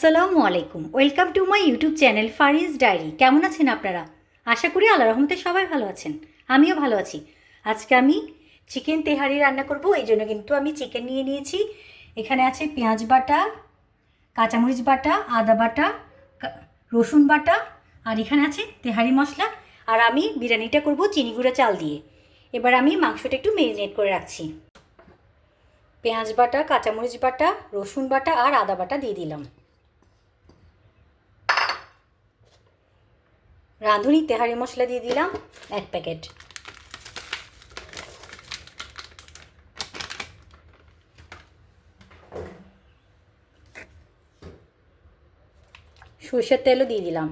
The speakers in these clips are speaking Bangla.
আসসালামু আলাইকুম। Welcome to my YouTube channel Fariz diary. কেমন আছেন আপনারা? আশা করি আল্লাহর রহমতে সবাই ভালো আছেন, আমিও ভালো আছি। আজকে আমি চিকেন তেহারি রান্না করব, এই জন্য কিন্তু আমি চিকেন নিয়ে নিয়েছি। এখানে আছে পেঁয়াজ বাটা, কাঁচামরিচ বাটা, আদা বাটা, রসুন বাটা, আর এখানে আছে তেহারি মশলা। আর আমি বিরিয়ানিটা করব চিনি গুঁড়া চাল দিয়ে। এবার আমি মাংসটা একটু ম্যারিনেট করে রাখছি। পেঁয়াজ বাটা, কাঁচামরিচ বাটা, রসুন বাটা আর আদা বাটা দিয়ে দিলাম। রাঁধুনি তেহারি মশলা দিয়ে দিলাম 1 প্যাকেট। সরষের তেলও দিয়ে দিলাম।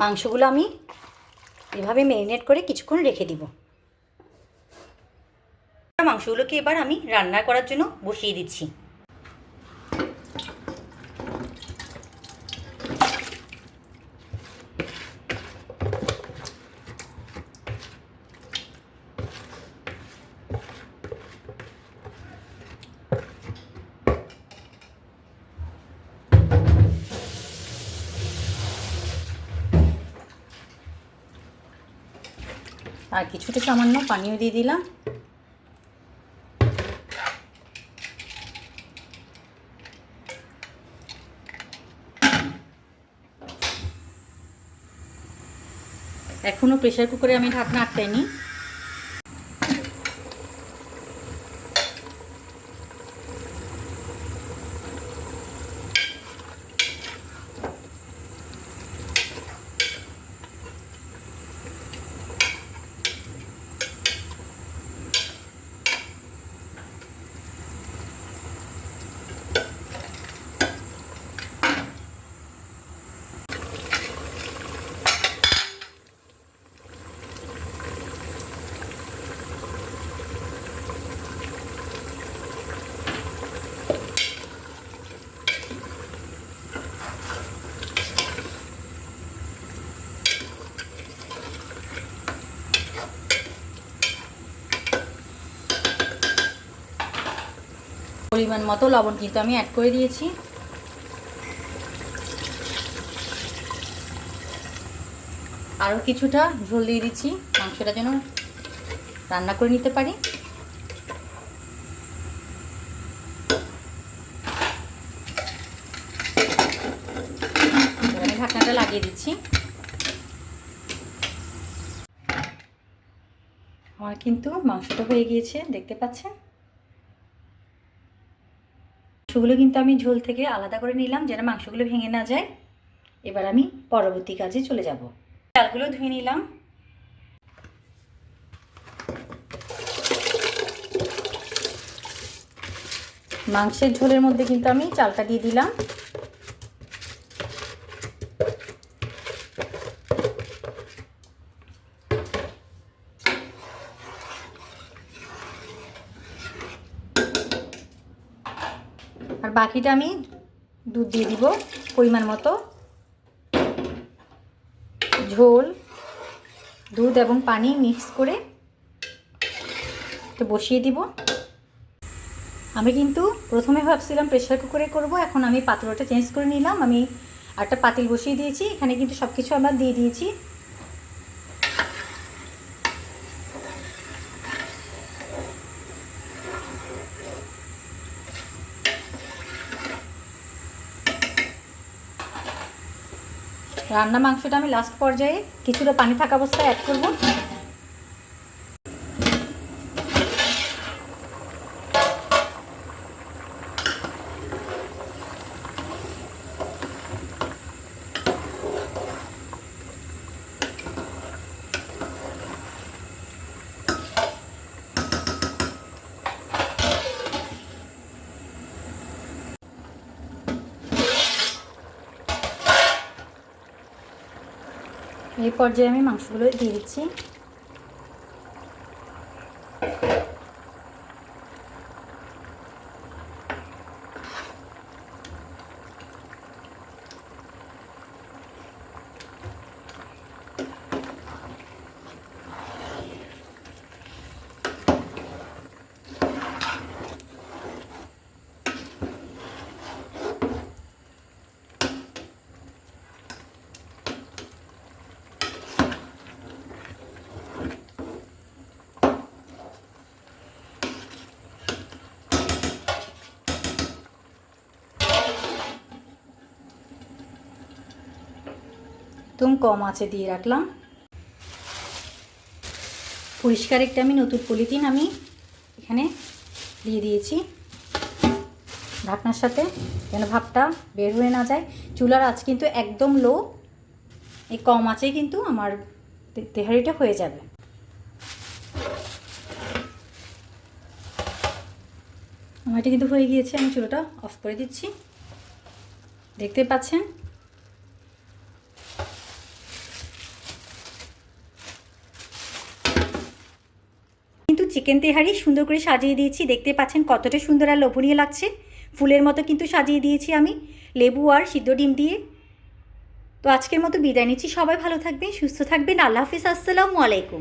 মাংসগুলো আমি এভাবে ম্যারিনেট করে কিছুক্ষণ রেখে দিব। মাংসগুলোকে এবার আমি রান্না করার জন্য বসিয়ে দিচ্ছি। আর কিছুটা সামান্য পানিও দিয়ে দিলাম। এখনও প্রেশার কুকারে আমি ঢাকনা আটকাইনি। পরিমাণ মতো লবণ কিন্তু আমি অ্যাড করে দিয়েছি। আরও কিছুটা ঝোল দিয়ে দিচ্ছি, মাংসটা যেন রান্না করে নিতে পারি। আমি ঢাকনাটা লাগিয়ে দিচ্ছি। আমার কিন্তু মাংসটা হয়ে গিয়েছে, দেখতে পাচ্ছেন। মাংসগুলো কিন্তু আমি ঝোল থেকে আলাদা করে নিলাম যেন মাংসগুলো ভেঙে না যায়। এবার আমি পরবর্তী কাজে চলে যাব। চালগুলো ধুয়ে নিলাম। মাংসের ঝোলের মধ্যে কিন্তু আমি চালটা দিয়ে দিলাম। আর বাকিটা আমি দুধ দিয়ে দিব পরিমাণ মতো। ঝোল, দুধ এবং পানি মিক্স করে তো বসিয়ে দিব। আমি কিন্তু প্রথমে ভাবছিলাম প্রেসার কুকারে করব, এখন আমি পাত্রটা চেঞ্জ করে নিলাম। আমি একটা পাতিল বসিয়ে দিয়েছি, এখানে কিন্তু সব কিছু আমরা দিয়ে দিয়েছি। রান্না মাংসটা আমি লাস্ট পর্যায়ে কিছুটা পানি থাকা অবস্থায় অ্যাড করব। এই পর্যায়ে আমি মাংসগুলো দিয়ে দিচ্ছি। একদম কম আঁচে দিয়ে রাখলাম। পরিষ্কার একটা আমি নতুন পলিথিন আমি এখানে দিয়ে দিয়েছি ঢাকনার সাথে, যেন ভাপটা বের হয়ে না যায়। চুলার আঁচ কিন্তু একদম লো, এই কম আঁচেই কিন্তু আমার তেহারিটা হয়ে যাবে। আমার এটা কিন্তু হয়ে গিয়েছে, আমি চুলাটা অফ করে দিচ্ছি। দেখতে পাচ্ছেন কিন্তু চিকেন তেহারি সুন্দর করে সাজিয়ে দিয়েছি। দেখতে পাচ্ছেন কতটা সুন্দর আর লোভনীয় লাগছে। ফুলের মতো কিন্তু সাজিয়ে দিয়েছি আমি লেবু আর সিদ্ধ ডিম দিয়ে। তো আজকের মতো বিদায় নিচ্ছি। সবাই ভালো থাকবেন, সুস্থ থাকবেন। আল্লাহ হাফিজ, আসসালামু আলাইকুম।